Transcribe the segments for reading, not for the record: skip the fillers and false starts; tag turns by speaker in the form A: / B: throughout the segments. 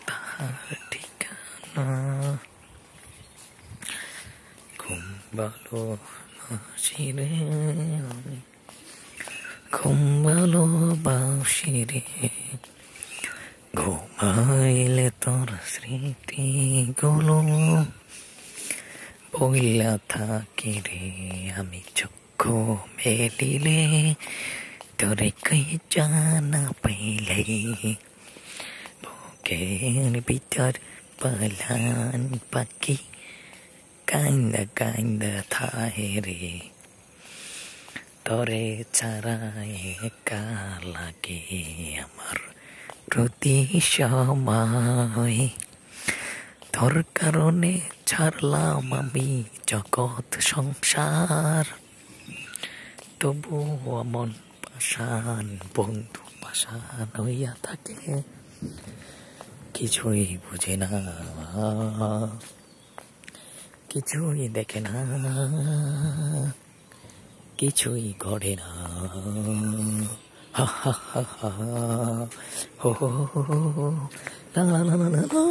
A: তাহার ঠিকানা ঘুম ভালোবাসি রে আমি, ঘুম ভালোবাসি রে, ঘুমাইলে তোর স্মৃতিগুলো বইলা থাকি রে আমি, চক্ষু মেলিলে তোরে কই জানা পাইলে, বুকের ভিতর পালান পাখি কান্দা কান্দা থাহে রে, তোরে ছাড়া একা লাগে আমার প্রতি সময়, তোর কারণে ছাড়লাম আমি জগৎ সংসার, তবুও মন পাষাণ বন্ধু পাষাণ হইয়া থাকে, কিছুই বুঝে না, কিছুই দেখে না, কিছুই গড়ে না, হা হা হা হা, হো হো হো, লা লা লা লা লা,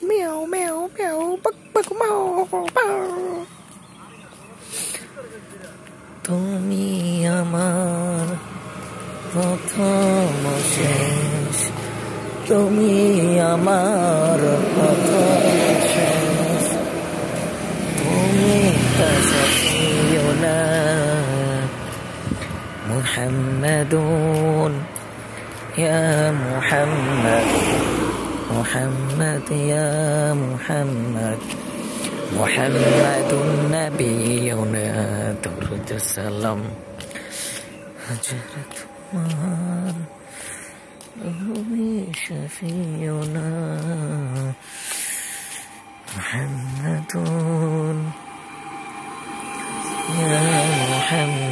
A: মিয়াও মিয়াও মিয়াও, বাক বাক মাও মাও। তুমি আমার প্রথম শেষ, তুমি আমার প্রথম শেষ, তুমি তা সফিউনা মুহাম্মাদুন ইয়া মুহাম্মদ, মুহাম্মদ ইয়া মুহাম্মদ, মুহাম্মাদুন নবিয়ুনা দুরুদ সালাম হযরত তোমার, তুমি শফিউনা মুহাম্মাদুন ইয়া মুহাম্মদ।